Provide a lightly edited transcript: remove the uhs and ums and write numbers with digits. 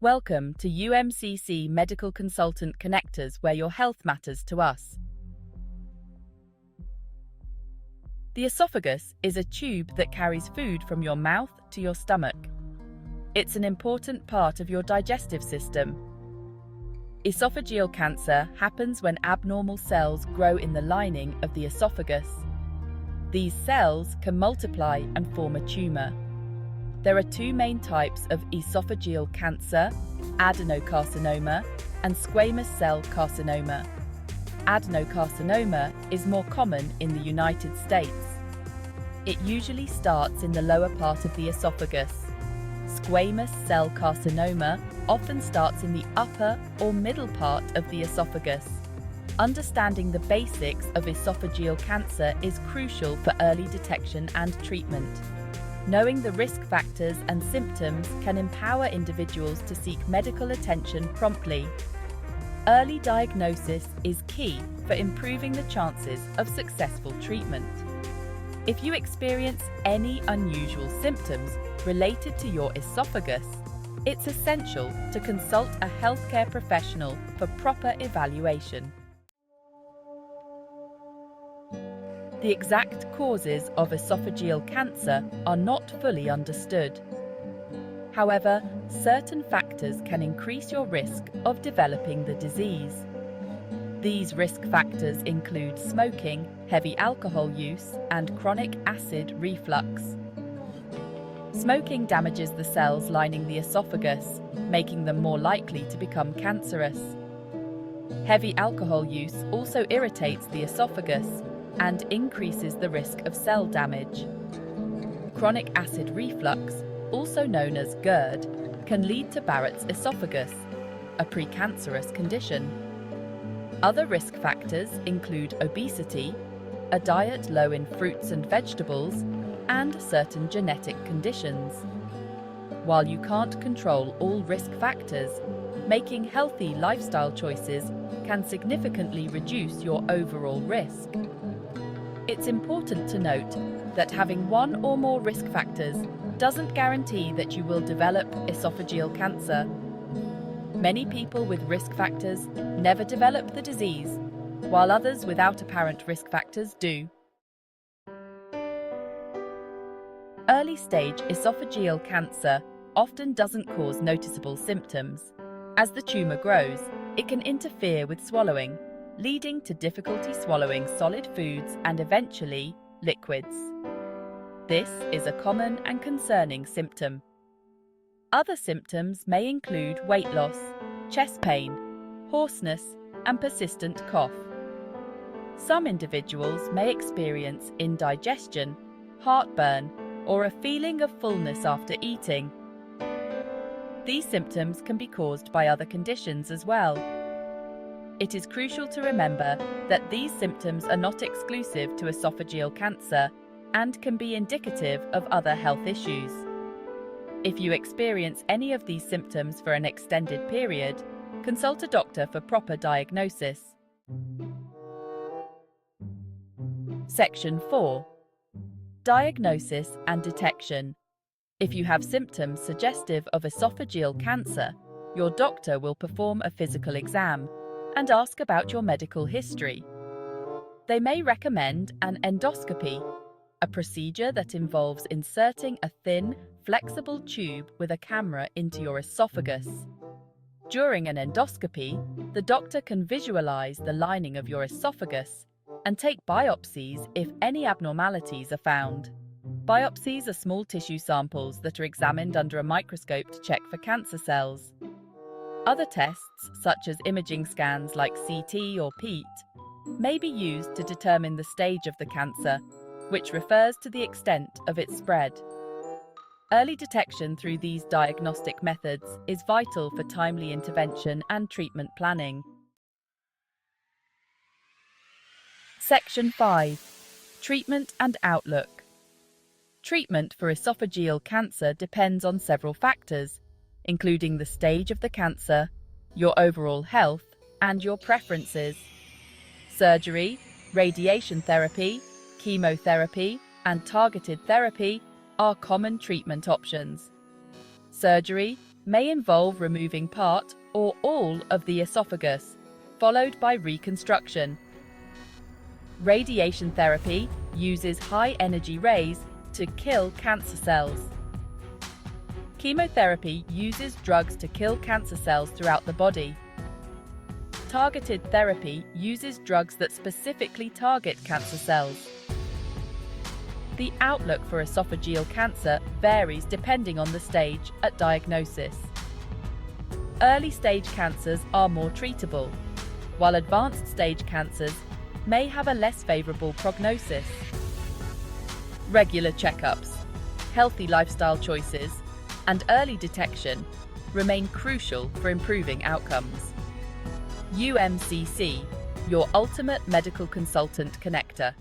Welcome to UMCC Medical Consultant Connectors, where your health matters to us. The esophagus is a tube that carries food from your mouth to your stomach. It's an important part of your digestive system. Esophageal cancer happens when abnormal cells grow in the lining of the esophagus. These cells can multiply and form a tumor. There are two main types of esophageal cancer: adenocarcinoma and squamous cell carcinoma. Adenocarcinoma is more common in the United States. It usually starts in the lower part of the esophagus. Squamous cell carcinoma often starts in the upper or middle part of the esophagus. Understanding the basics of esophageal cancer is crucial for early detection and treatment. Knowing the risk factors and symptoms can empower individuals to seek medical attention promptly. Early diagnosis is key for improving the chances of successful treatment. If you experience any unusual symptoms related to your esophagus, it's essential to consult a healthcare professional for proper evaluation. The exact causes of esophageal cancer are not fully understood. However, certain factors can increase your risk of developing the disease. These risk factors include smoking, heavy alcohol use, and chronic acid reflux. Smoking damages the cells lining the esophagus, making them more likely to become cancerous. Heavy alcohol use also irritates the esophagus and increases the risk of cell damage. Chronic acid reflux, also known as GERD, can lead to Barrett's esophagus, a precancerous condition. Other risk factors include obesity, a diet low in fruits and vegetables, and certain genetic conditions. While you can't control all risk factors, making healthy lifestyle choices can significantly reduce your overall risk. It's important to note that having one or more risk factors doesn't guarantee that you will develop esophageal cancer. Many people with risk factors never develop the disease, while others without apparent risk factors do. Early-stage esophageal cancer often doesn't cause noticeable symptoms. As the tumor grows, it can interfere with swallowing, leading to difficulty swallowing solid foods and eventually liquids. This is a common and concerning symptom. Other symptoms may include weight loss, chest pain, hoarseness, and persistent cough. Some individuals may experience indigestion, heartburn, or a feeling of fullness after eating. These symptoms can be caused by other conditions as well. It is crucial to remember that these symptoms are not exclusive to esophageal cancer and can be indicative of other health issues. If you experience any of these symptoms for an extended period, consult a doctor for proper diagnosis. Section 4. Diagnosis and detection. If you have symptoms suggestive of esophageal cancer, your doctor will perform a physical exam and ask about your medical history. They may recommend an endoscopy, a procedure that involves inserting a thin, flexible tube with a camera into your esophagus. During an endoscopy, the doctor can visualize the lining of your esophagus and take biopsies if any abnormalities are found. Biopsies are small tissue samples that are examined under a microscope to check for cancer cells. Other tests, such as imaging scans like CT or PET, may be used to determine the stage of the cancer, which refers to the extent of its spread. Early detection through these diagnostic methods is vital for timely intervention and treatment planning. Section 5. Treatment and outlook. Treatment for esophageal cancer depends on several factors, including the stage of the cancer, your overall health, and your preferences. Surgery, radiation therapy, chemotherapy, and targeted therapy are common treatment options. Surgery, may involve removing part or all of the esophagus, followed by reconstruction. Radiation therapy uses high-energy rays to kill cancer cells. Chemotherapy uses drugs to kill cancer cells throughout the body. Targeted therapy uses drugs that specifically target cancer cells. The outlook for esophageal cancer varies depending on the stage at diagnosis. Early-stage cancers are more treatable, while advanced stage cancers may have a less favorable prognosis. Regular checkups, healthy lifestyle choices, and early detection remain crucial for improving outcomes. UMCC, your ultimate medical consultant connector.